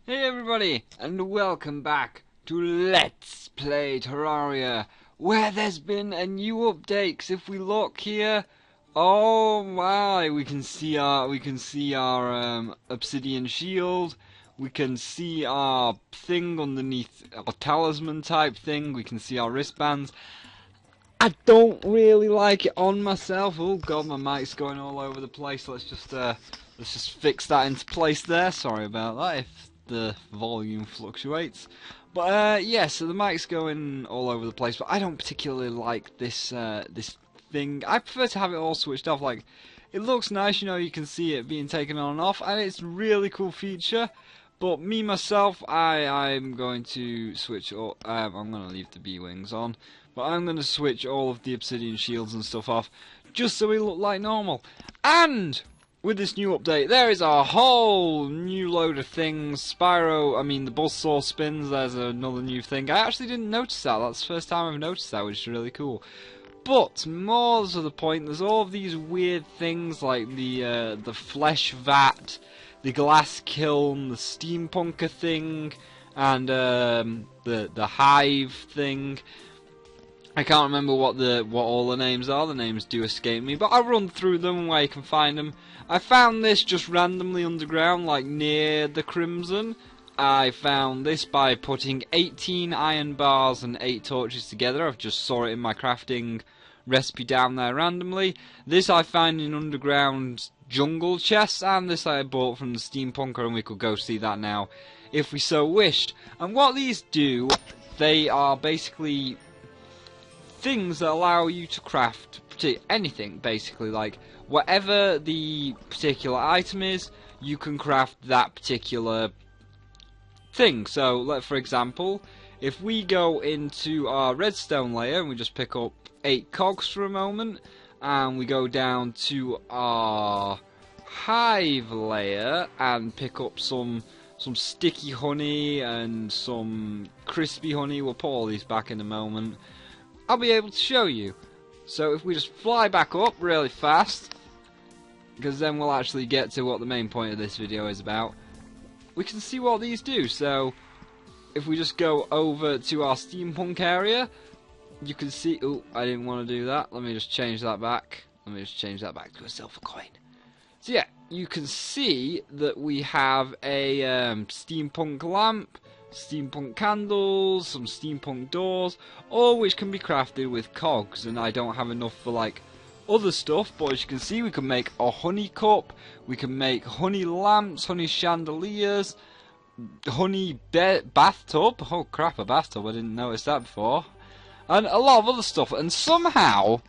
Hey everybody, and welcome back to Let's Play Terraria, where there's been a new update. 'Cause if we look here, oh my, we can see our obsidian shield. We can see our thing underneath, our talisman type thing. We can see our wristbands. I don't really like it on myself. Oh god, my mic's going all over the place. Let's just fix that into place there. Sorry about that if the volume fluctuates. But yeah, so the mic's going all over the place, but I don't particularly like this this thing. I prefer to have it all switched off. Like, it looks nice, you know, you can see it being taken on and off, and it's a really cool feature. But me myself, I'm going to switch all, I'm going to leave the B-wings on, but I'm going to switch all of the obsidian shields and stuff off, just so we look like normal. And with this new update, there is a whole new load of things. Spyro, I mean the buzzsaw spins, there's another new thing. I actually didn't notice that. That's the first time I've noticed that, which is really cool. But more to the point, there's all of these weird things like the flesh vat, the glass kiln, the steampunker thing, and the hive thing. I can't remember what all the names are. The names do escape me, but I'll run through them where you can find them. I found this just randomly underground, like near the Crimson. I found this by putting 18 iron bars and 8 torches together. I've just saw it in my crafting recipe down there randomly. This I found in underground jungle chests, and this I bought from the steampunker, and we could go see that now if we so wished. And what these do, they are basically things that allow you to craft anything, basically. Like, whatever the particular item is, you can craft that particular thing. So, for example, if we go into our redstone layer and we just pick up 8 cogs for a moment, and we go down to our hive layer and pick up some sticky honey and some crispy honey, we'll put all these back in a moment, I'll be able to show you. So if we just fly back up really fast, because then we'll actually get to what the main point of this video is about, we can see what these do. So if we just go over to our steampunk area, you can see, oh, I didn't want to do that. Let me just change that back. Let me just change that back to a silver coin. So yeah, you can see that we have a steampunk lamp, steampunk candles, some steampunk doors, all which can be crafted with cogs, and I don't have enough for like other stuff, but as you can see, we can make a honey cup, we can make honey lamps, honey chandeliers, honey bathtub. Oh crap, a bathtub, I didn't notice that before. And a lot of other stuff, and somehow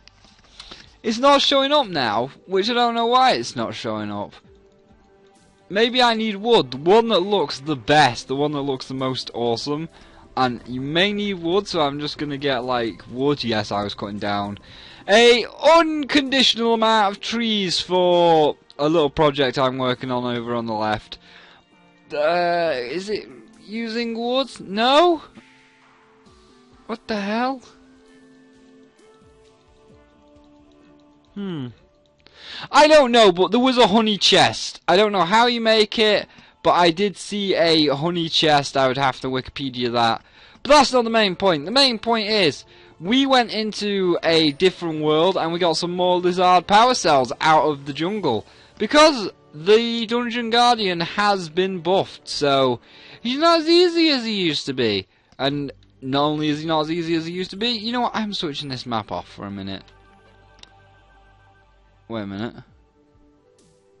it's not showing up now, which I don't know why it's not showing up. Maybe I need wood, the one that looks the best, the one that looks the most awesome. And you may need wood, so I'm just going to get like wood. Yes, I was cutting down a unconditional amount of trees for a little project I'm working on over on the left. Is it using wood? No? What the hell? I don't know, but there was a honey chest. I don't know how you make it, but I did see a honey chest. I would have to Wikipedia that. But that's not the main point. The main point is, we went into a different world and we got some more lizard power cells out of the jungle. Because the Dungeon Guardian has been buffed, so he's not as easy as he used to be. And not only is he not as easy as he used to be, you know what, I'm switching this map off for a minute. Wait a minute.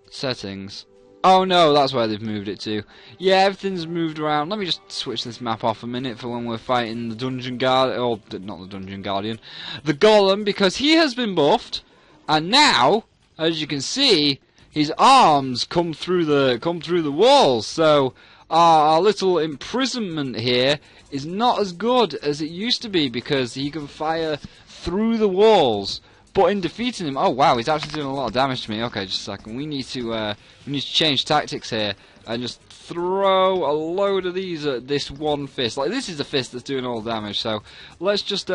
Settings. Oh no, that's where they've moved it to. Yeah, everything's moved around. Let me just switch this map off a minute for when we're fighting the Dungeon Guardian, or not the Dungeon Guardian, the Golem, because he has been buffed, and now, as you can see, his arms come through the walls. So our little imprisonment here is not as good as it used to be, because he can fire through the walls. But in defeating him, oh wow, he's actually doing a lot of damage to me. Okay, just a second. We need to change tactics here and just throw a load of these at this one fist. Like, this is a fist that's doing all the damage. So let's just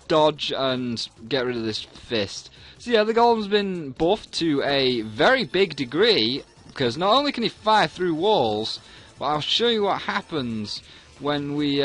dodge and get rid of this fist. So yeah, the Golem's been buffed to a very big degree, because not only can he fire through walls, But I'll show you what happens when we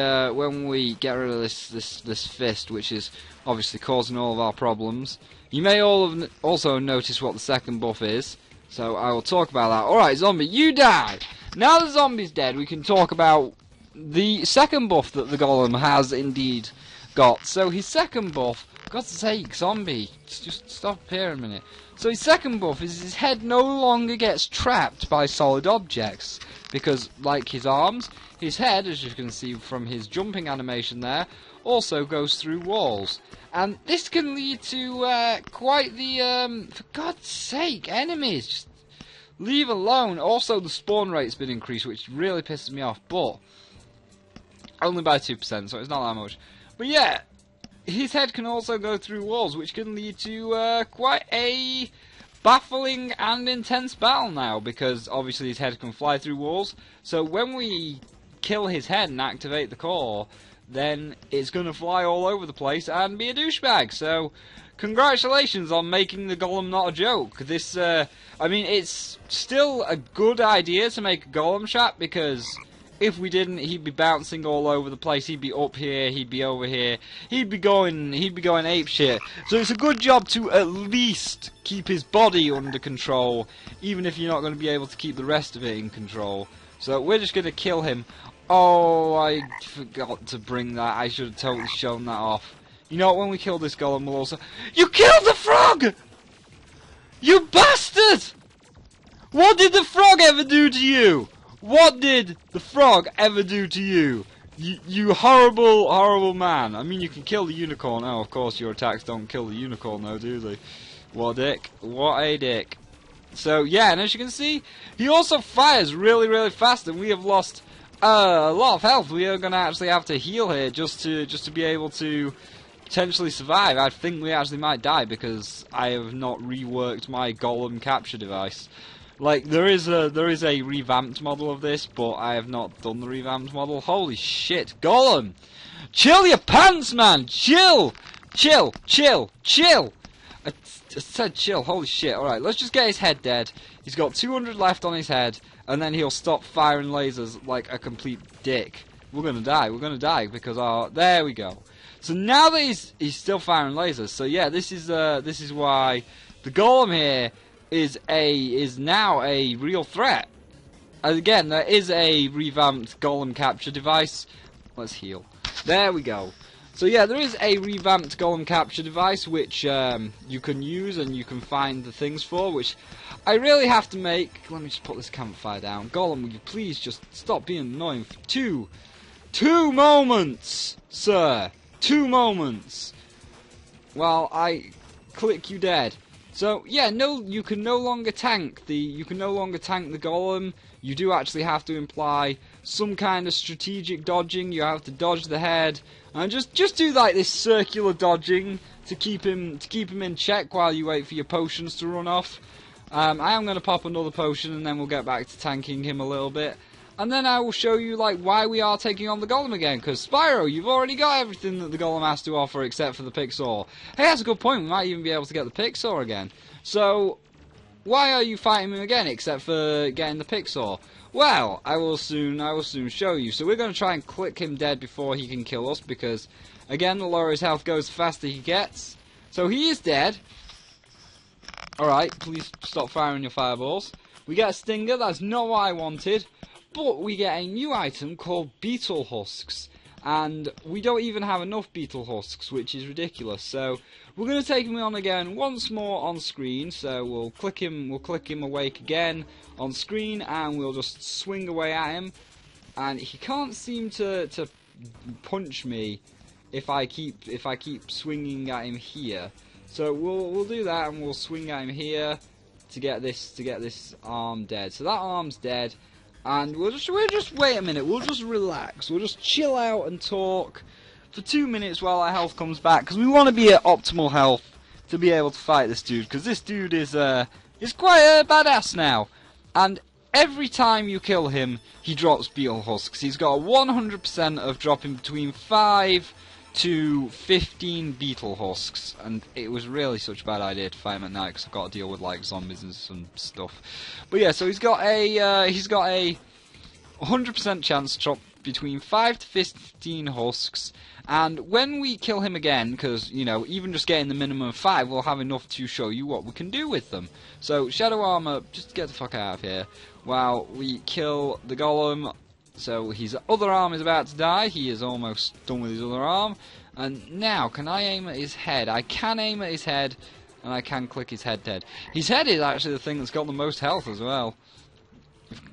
get rid of this fist, which is obviously causing all of our problems. You may all have also noticed what the second buff is, so I will talk about that. Alright, zombie, you die! Now the zombie's dead, we can talk about the second buff that the golem has indeed got. So his second buff, God's sake, zombie, just stop here a minute. So his second buff is his head no longer gets trapped by solid objects, because like his arms, his head, as you can see from his jumping animation there, also goes through walls. And this can lead to quite the, for God's sake, enemies, just leave alone. Also the spawn rate's been increased, which really pisses me off, but only by 2%, so it's not that much. But yeah, his head can also go through walls, which can lead to quite a baffling and intense battle now, because obviously his head can fly through walls. So when we kill his head and activate the core, then it's going to fly all over the place and be a douchebag. So congratulations on making the golem not a joke. This, I mean, it's still a good idea to make a golem trap, because if we didn't, he'd be bouncing all over the place. He'd be up here, he'd be over here, he'd be going ape shit. So it's a good job to at least keep his body under control, even if you're not going to be able to keep the rest of it in control. So we're just going to kill him. Oh, I forgot to bring that. I should have totally shown that off. You know what, when we kill this golem, we'll also... You killed the frog! You bastard! What did the frog ever do to you? What did the frog ever do to you? You horrible, horrible man. I mean, you can kill the unicorn. Oh, of course, your attacks don't kill the unicorn, though, do they? What a dick. What a dick. So, yeah, and as you can see, he also fires really, really fast, and we have lost a lot of health. We are going to actually have to heal here just to be able to potentially survive. I think we actually might die, because I have not reworked my golem capture device. Like, there is a revamped model of this, but I have not done the revamped model. Holy shit, golem! Chill your pants, man! Chill! Chill! Chill! Chill! I said chill, holy shit. Alright, let's just get his head dead. He's got 200 left on his head, and then he'll stop firing lasers like a complete dick. We're gonna die, because there we go. So now that he's still firing lasers, so yeah, this is why the golem here is now a real threat. And again, there is a revamped golem capture device. Let's heal. There we go. So yeah, there is a revamped golem capture device which you can use and you can find the things for, which I really have to make. Let me just put this campfire down. Golem, will you please just stop being annoying for two moments, sir. 2 moments. Well, I click you dead. So yeah, no, you can no longer tank the golem. You do actually have to imply some kind of strategic dodging. You have to dodge the head and just do like this circular dodging to keep him in check while you wait for your potions to run off. I am going to pop another potion and then we'll get back to tanking him a little bit. And then I will show you like why we are taking on the golem again, because Spyro, you've already got everything that the golem has to offer except for the pick saw. Hey, that's a good point, we might even be able to get the pick saw again. So, why are you fighting him again except for getting the pick saw? Well, I will soon show you. So we're going to try and click him dead before he can kill us, because again, the lower his health goes, the faster he gets. So he is dead. Alright, please stop firing your fireballs. We get a stinger, that's not what I wanted. But we get a new item called beetle husks, and we don't even have enough beetle husks, which is ridiculous. So we're going to take him on again once more on screen. So we'll click him awake again on screen, and we'll just swing away at him. And he can't seem to punch me if I keep swinging at him here. So we'll do that, and we'll swing at him here to get this arm dead. So that arm's dead. And we'll just wait a minute, we'll just relax, we'll just chill out and talk for 2 minutes while our health comes back, because we want to be at optimal health to be able to fight this dude, because this dude is quite a badass now. And every time you kill him, he drops beetle husks. He's got a 100% of dropping between 5 to 15 beetle husks, and it was really such a bad idea to fight him at night because I've got to deal with like zombies and some stuff. But yeah, so he's got a 100% chance to drop between 5 to 15 husks, and when we kill him again, because, you know, even just getting the minimum of 5, we'll have enough to show you what we can do with them. So, Shadow Armor, just get the fuck out of here, while we kill the Golem. So, his other arm is about to die, he is almost done with his other arm, and now, can I aim at his head? I can aim at his head, and I can click his head dead. His head is actually the thing that's got the most health as well.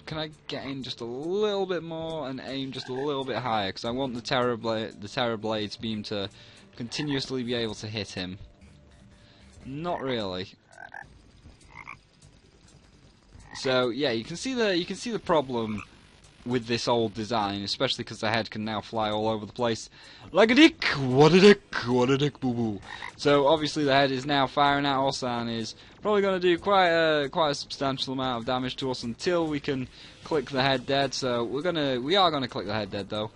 Can I get in just a little bit more and aim just a little bit higher? Because I want the Terror Blade's beam to continuously be able to hit him. Not really. So yeah, you can see the problem with this old design, especially because the head can now fly all over the place like a dick. What a dick! What a dick! Boo boo. So obviously the head is now firing at us and is probably going to do quite a substantial amount of damage to us until we can click the head dead. So we are gonna click the head dead though,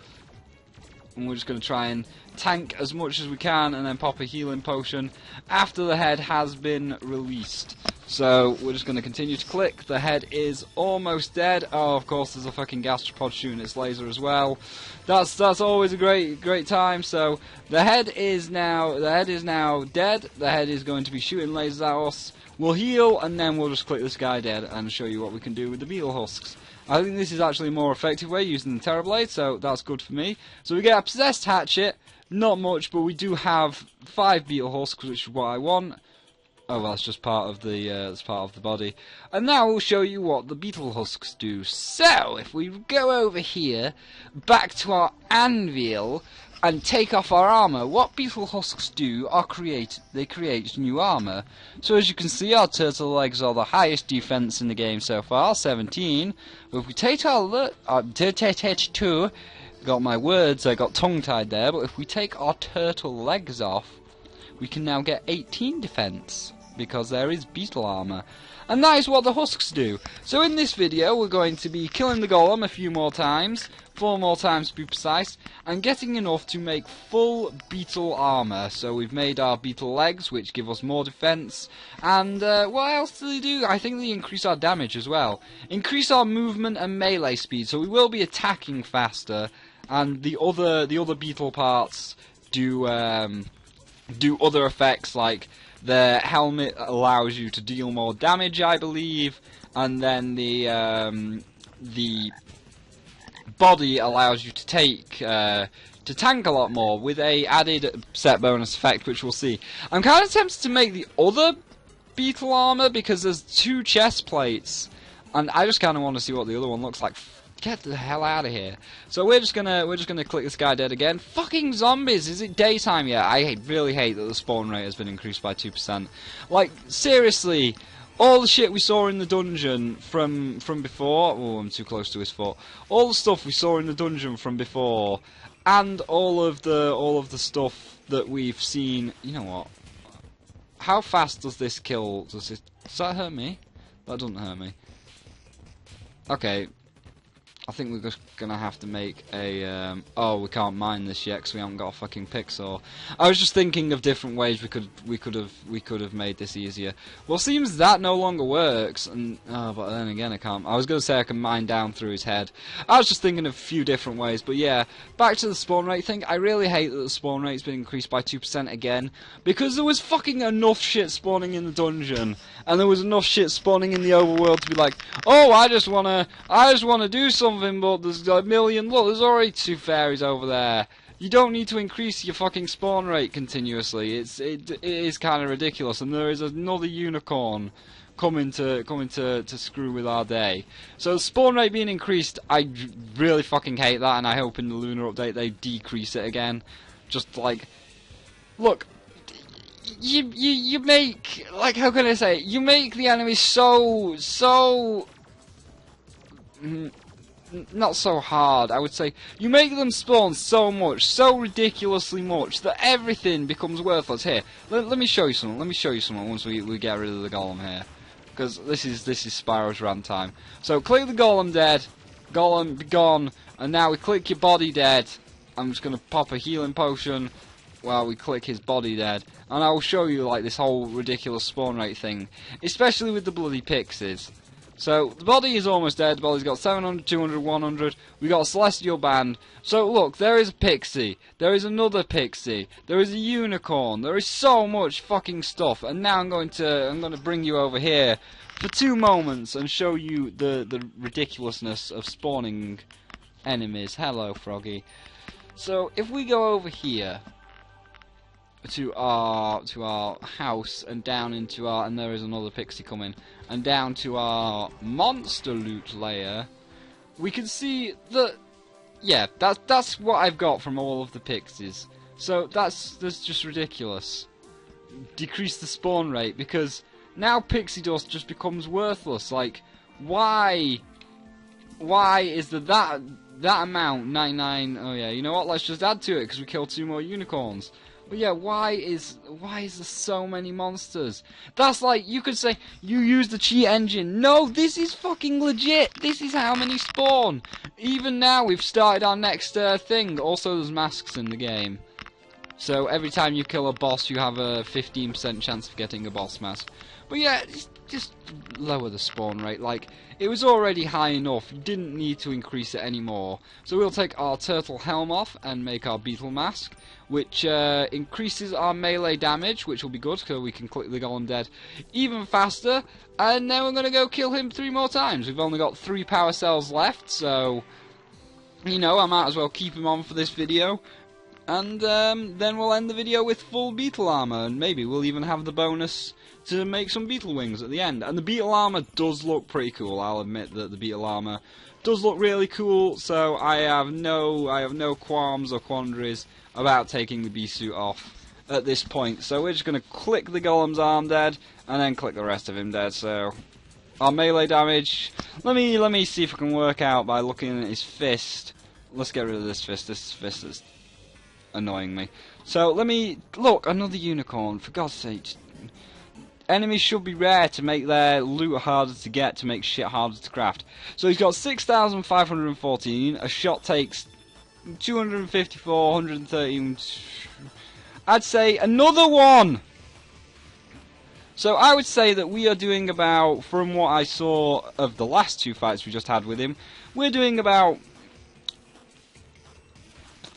and we're just gonna try and tank as much as we can and then pop a healing potion after the head has been released. So we're just going to continue to click. The head is almost dead. Oh, of course, there's a fucking gastropod shooting its laser as well. That's always a great time. So the head is now dead. The head is going to be shooting lasers at us. We'll heal and then we'll just click this guy dead and show you what we can do with the beetle husks. I think this is actually a more effective way using the Terror Blade, so that's good for me. So we get a possessed hatchet. Not much, but we do have 5 beetle husks, which is what I want. Oh well, that's just part of the body. And now we'll show you what the beetle husks do. So if we go over here, back to our anvil, and take off our armor, what beetle husks do are they create new armor. So as you can see, our turtle legs are the highest defense in the game so far, 17. But if we take our got my words, I got tongue-tied there, but if we take our turtle legs off, we can now get 18 defense, because there is beetle armor. And that is what the husks do. So in this video, we're going to be killing the golem a few more times, 4 more times to be precise, and getting enough to make full beetle armor. So we've made our beetle legs, which give us more defense, and what else do they do? I think they increase our damage as well. Increase our movement and melee speed, so we will be attacking faster, and the other beetle parts do other effects, like the helmet allows you to deal more damage, I believe, and then the body allows you to tank a lot more with a added set bonus effect, which we'll see. I'm kind of tempted to make the other beetle armor because there's 2 chest plates, and I just kind of want to see what the other one looks like. Get the hell out of here. So we're just gonna click this guy dead again. Fucking zombies! Is it daytime yet? I really hate that the spawn rate has been increased by 2%. Like, seriously, all the shit we saw in the dungeon from before. Oh, I'm too close to his foot. All the stuff we saw in the dungeon from before, and all of the stuff that we've seen. You know what? How fast does this kill? Does that hurt me? That doesn't hurt me. Okay. I think we're just gonna have to make a. Oh, we can't mine this yet because we haven't got a fucking pick saw. I was just thinking of different ways we could have made this easier. Well, seems that no longer works, and but then again I can't. I was gonna say I can mine down through his head. I was just thinking of a few different ways, but yeah, back to the spawn rate thing. I really hate that the spawn rate's been increased by 2% again, because there was fucking enough shit spawning in the dungeon, and there was enough shit spawning in the overworld to be like, oh, I just wanna do something, but there's a million. Look, there's already 2 fairies over there. You don't need to increase your fucking spawn rate continuously. It is kind of ridiculous, and there is another unicorn coming to screw with our day. So the spawn rate being increased, I really fucking hate that, and I hope in the lunar update they decrease it again. Just like, look. You make, like, how can I say it? You make the enemy so not so hard, I would say. You make them spawn so much, so ridiculously much, that everything becomes worthless. Here, let me show you something. Let me show you something once we get rid of the golem here, because this is Spyro's rant time. So click the golem dead, golem be gone, and now we click your body dead. I'm just gonna pop a healing potion while we click his body dead, and I will show you like this whole ridiculous spawn rate thing, especially with the bloody pixies. So, the body is almost dead. The body's got 700, 200, 100. We got a celestial band. So, look, there is a pixie. There is another pixie. There is a unicorn. There is so much fucking stuff. And now I'm going to bring you over here for 2 moments and show you the ridiculousness of spawning enemies. Hello, Froggy. So, if we go over here to our house and down into our, and there is another pixie coming, and down to our monster loot layer, we can see that, yeah, that's what I've got from all of the pixies. So that's just ridiculous. Decrease the spawn rate, because now pixie dust just becomes worthless. Like, why is that amount 99? Oh yeah, you know what? Let's just add to it because we killed 2 more unicorns. But yeah, why is there so many monsters? That's like, you could say, you used the cheat engine. No, this is fucking legit. This is how many spawn. Even now, we've started our next thing. Also, there's masks in the game. So, every time you kill a boss, you have a 15% chance of getting a boss mask. But yeah, just lower the spawn rate. Like, it was already high enough. You didn't need to increase it anymore. So we'll take our turtle helm off and make our beetle mask, which increases our melee damage, which will be good because we can click the golem dead even faster. And then we're going to go kill him 3 more times. We've only got 3 power cells left, so, you know, I might as well keep him on for this video. And then we'll end the video with full beetle armor, and maybe we'll even have the bonus to make some beetle wings at the end. And the beetle armor does look pretty cool. I'll admit that the beetle armor does look really cool, so I have no qualms or quandaries about taking the bee suit off at this point. So we're just going to click the golem's arm dead, and then click the rest of him dead. So our melee damage, let me see if I can work out by looking at his fist. Let's get rid of this fist. This fist is annoying me. So let me look, another unicorn, for God's sake. Enemies should be rare to make their loot harder to get, to make shit harder to craft. So he's got 6,514. A shot takes 254, 113. I'd say another one! So I would say that we are doing about, from what I saw of the last 2 fights we just had with him, we're doing about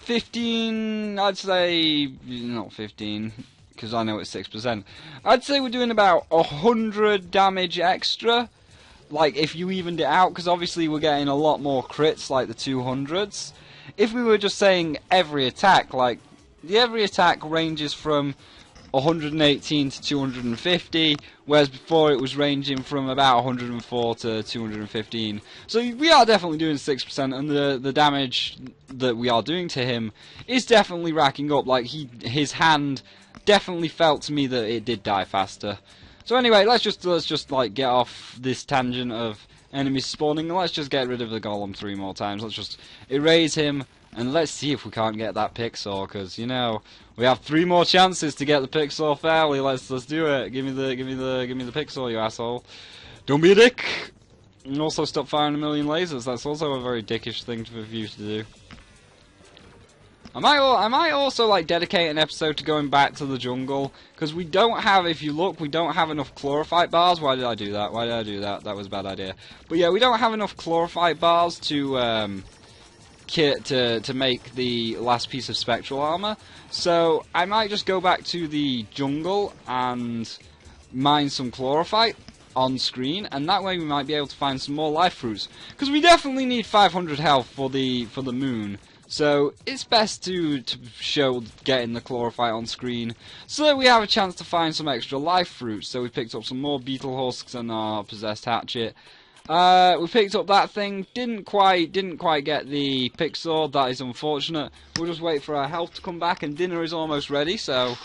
15, I'd say, not 15, because I know it's 6%. I'd say we're doing about 100 damage extra, like if you evened it out, because obviously we're getting a lot more crits, like the 200s. If we were just saying every attack, like, every attack ranges from 118 to 250, whereas before it was ranging from about 104 to 215. So we are definitely doing 6%, and the damage that we are doing to him is definitely racking up. Like, his hand definitely felt to me that it did die faster. So anyway, let's just like get off this tangent of enemies spawning, and let's just get rid of the golem 3 more times. Let's just erase him, and let's see if we can't get that pixel, because you know we have 3 more chances to get the pixel fairly. Let's do it. Give me the pixel, you asshole. Don't be a dick. And also stop firing a million lasers. That's also a very dickish thing for you to do. I might also like dedicate an episode to going back to the jungle, because we don't have, if you look, we don't have enough chlorophyte bars. Why did I do that? Why did I do that? That was a bad idea. But yeah, we don't have enough chlorophyte bars to make the last piece of spectral armor. So I might just go back to the jungle and mine some chlorophyte on screen, and that way we might be able to find some more life fruits, because we definitely need 500 health for the moon. So it's best to show getting the chlorophyte on screen, so that we have a chance to find some extra life fruits. So we picked up some more beetle husks and our possessed hatchet. We picked up that thing. Didn't quite get the pick sword. That is unfortunate. We'll just wait for our health to come back, and dinner is almost ready. So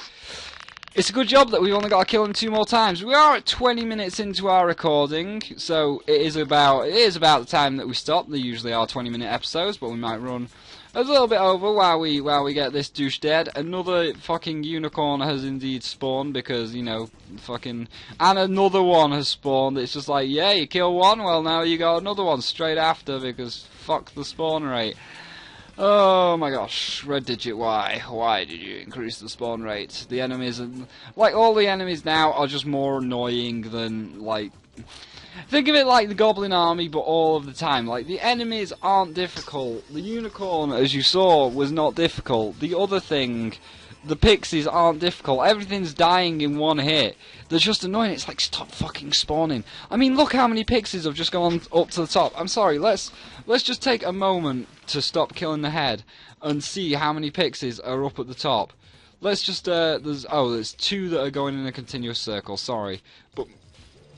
it's a good job that we've only got to kill him 2 more times. We are at 20 minutes into our recording, so it is about the time that we stop. They usually are 20-minute episodes, but we might run a little bit over while we get this douche dead. Another fucking unicorn has indeed spawned, because, you know, fucking, and another one has spawned. It's just like, yeah, you kill one, well now you got another one straight after, because fuck the spawn rate. Oh my gosh, red digit Y, why did you increase the spawn rate? The enemies, like, all the enemies now are just more annoying than, like, Think of it like the Goblin Army, but all of the time. Like, the enemies aren't difficult. The unicorn, as you saw, was not difficult. The other thing, the pixies aren't difficult. Everything's dying in one hit. They're just annoying. It's like, stop fucking spawning. I mean, look how many pixies have just gone up to the top. I'm sorry, let's just take a moment to stop killing the head and see how many pixies are up at the top. Let's just, there's 2 that are going in a continuous circle, sorry. But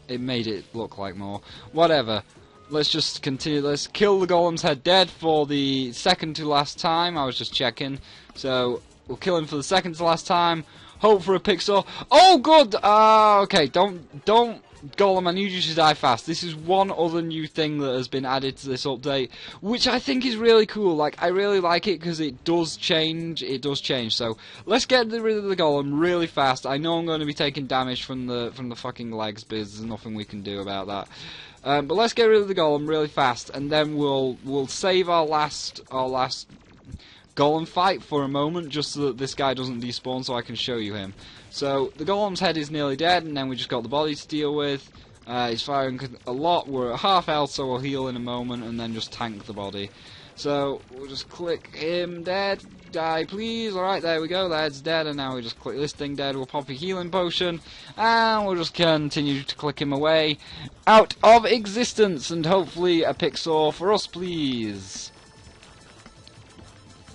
it made it look like more. Whatever. Let's just continue. Let's kill the golem's head dead for the second to last time. I was just checking. So, we'll kill him for the second to last time. Hope for a pixel. Oh, good! Okay, don't, Golem, I need you to die fast. This is one other new thing that has been added to this update, which I think is really cool. Like, I really like it because it does change. It does change. So let's get rid of the Golem really fast. I know I'm going to be taking damage from the fucking legs, but there's nothing we can do about that. But let's get rid of the Golem really fast, and then we'll save our last Golem fight for a moment, just so that this guy doesn't despawn, so I can show you him. So, the Golem's head is nearly dead, and then we just got the body to deal with. He's firing a lot, we're at half health, so we'll heal in a moment, and then just tank the body. So, we'll just click him dead, die please, alright, there we go, the head's dead, and now we just click this thing dead, we'll pop a healing potion, and we'll just continue to click him away, out of existence, and hopefully a pixel for us, please.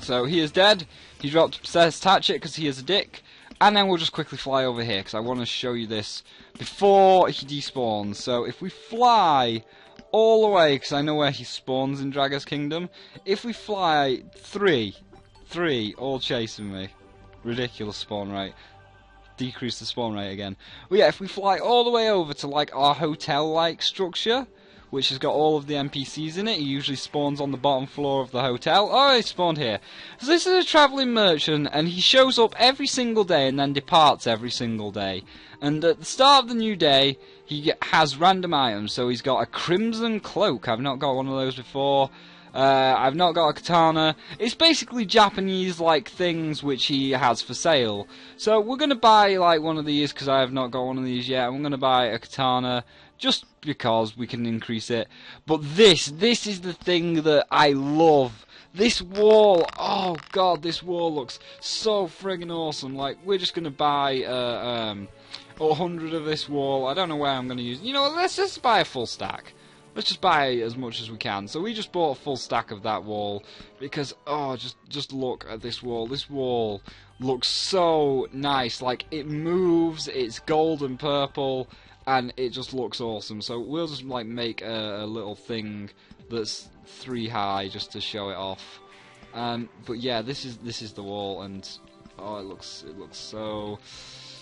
So, he is dead, he dropped Possessed Hatchet because he is a dick. And then we'll just quickly fly over here, because I want to show you this before he despawns. So if we fly all the way, because I know where he spawns in Draga's Kingdom. If we fly three, all chasing me. Ridiculous spawn rate. Decrease the spawn rate again. But yeah, if we fly all the way over to like our hotel-like structure, which has got all of the NPCs in it. He usually spawns on the bottom floor of the hotel. Oh, he spawned here. So this is a travelling merchant, and he shows up every single day and then departs every single day. And at the start of the new day, he has random items. So he's got a crimson cloak. I've not got one of those before. I've not got a katana. It's basically Japanese-like things which he has for sale. So we're going to buy like one of these because I have not got one of these yet. I'm going to buy a katana just because we can increase it. But this is the thing that I love. This wall, oh god, this wall looks so friggin' awesome. Like, we're just going to buy 100 of this wall. I don't know where I'm going to use. You know, let's just buy a full stack. Let's just buy as much as we can. So we just bought a full stack of that wall because, oh, just look at this wall. This wall looks so nice. Like, it moves, it's gold and purple, and it just looks awesome. So we'll just like make a little thing that's 3 high just to show it off. But yeah, this is the wall, and oh, it looks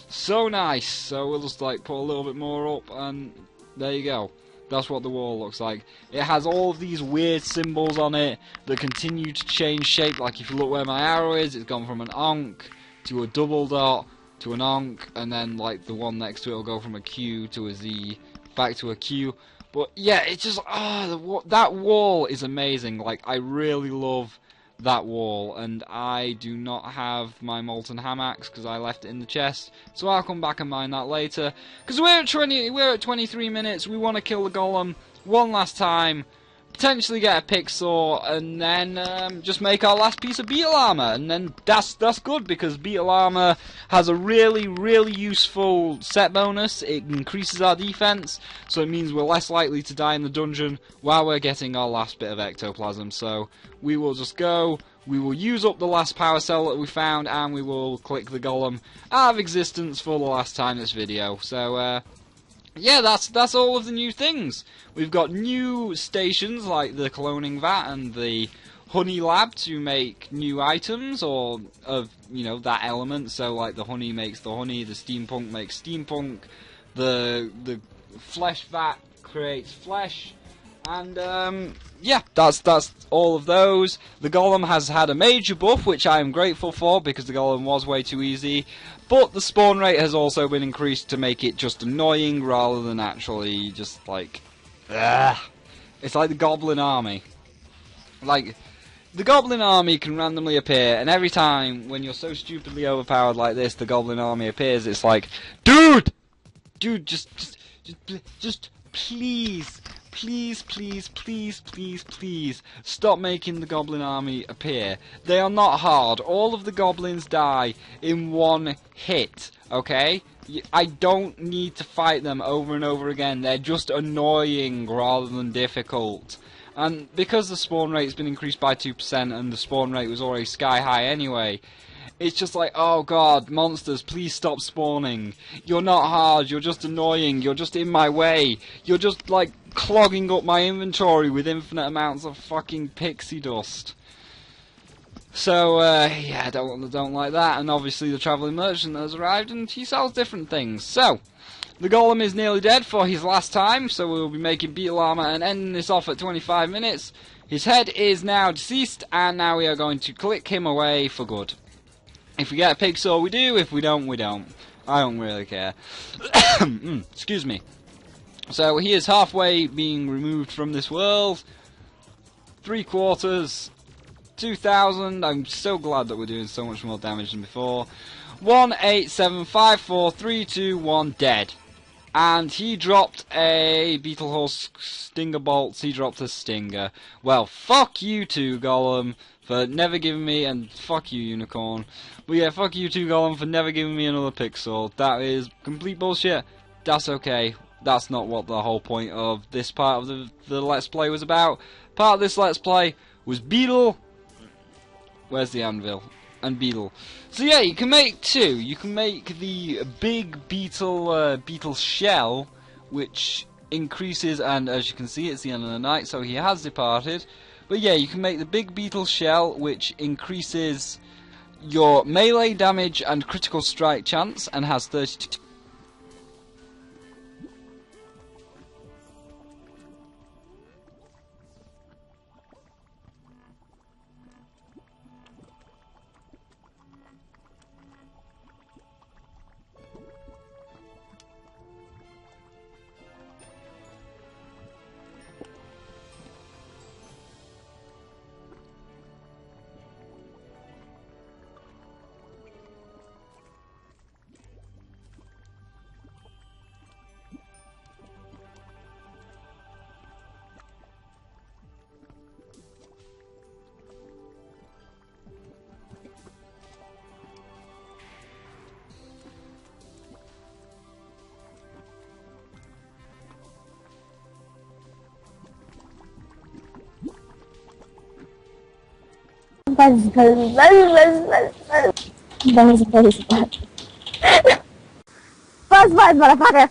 so nice. So we'll just like put a little bit more up, and there you go. That's what the wall looks like. It has all of these weird symbols on it that continue to change shape. Like if you look where my arrow is, it's gone from an onk to a double dot to an onk, and then like the one next to it will go from a Q to a Z, back to a Q. But yeah, it's just that wall is amazing. Like, I really love that wall, and I do not have my molten ham axe because I left it in the chest, so I'll come back and mine that later. Because we're at 23 minutes. We want to kill the golem one last time, potentially get a pick saw, and then just make our last piece of beetle armor, and then that's good because beetle armor has a really useful set bonus. It increases our defense, so it means we're less likely to die in the dungeon while we're getting our last bit of ectoplasm. So we will just go, we will use up the last power cell that we found, and we will click the golem out of existence for the last time this video. So yeah, that's all of the new things. We've got new stations like the cloning vat and the honey lab to make new items, or of, you know, that element. So like the honey makes the honey, the steampunk makes steampunk, the flesh vat creates flesh, and yeah, that's all of those. The golem has had a major buff, which I am grateful for because the golem was way too easy. But the spawn rate has also been increased to make it just annoying rather than actually just like, it's like the goblin army. Like, the goblin army can randomly appear, and every time when you're so stupidly overpowered like this, the goblin army appears, it's like, dude, just please, please, please, please, please, please, stop making the goblin army appear. They are not hard. All of the goblins die in one hit, okay? I don't need to fight them over and over again. They're just annoying rather than difficult. And because the spawn rate's been increased by 2% and the spawn rate was already sky high anyway, it's just like, oh god, monsters, please stop spawning. You're not hard, you're just annoying, you're just in my way. You're just, like, clogging up my inventory with infinite amounts of fucking pixie dust. So, yeah, I don't like that. And obviously the travelling merchant has arrived and he sells different things. So, the golem is nearly dead for his last time, so we'll be making beetle armor and ending this off at 25 minutes. His head is now deceased, and now we are going to click him away for good. If we get a pig saw, we do. If we don't, we don't. I don't really care. Excuse me. So he is halfway being removed from this world. 3/4. 2,000. I'm so glad that we're doing so much more damage than before. 1, 8, 7, 5, 4, 3, 2, 1, dead. And he dropped a beetle horse stinger bolts. He dropped a stinger. Well, fuck you two, Golem, for never giving me, and fuck you, Unicorn. But yeah, fuck you two, Golem, for never giving me another pixel. That is complete bullshit. That's okay. That's not what the whole point of this part of the Let's Play was about. Part of this Let's Play was Beetle. Where's the anvil? And Beetle. So yeah, you can make two. You can make the big beetle shell, which increases, and as you can see, it's the end of the night, so he has departed. But yeah, you can make the big beetle shell, which increases your melee damage and critical strike chance, and has 32. Buzz, motherfucker.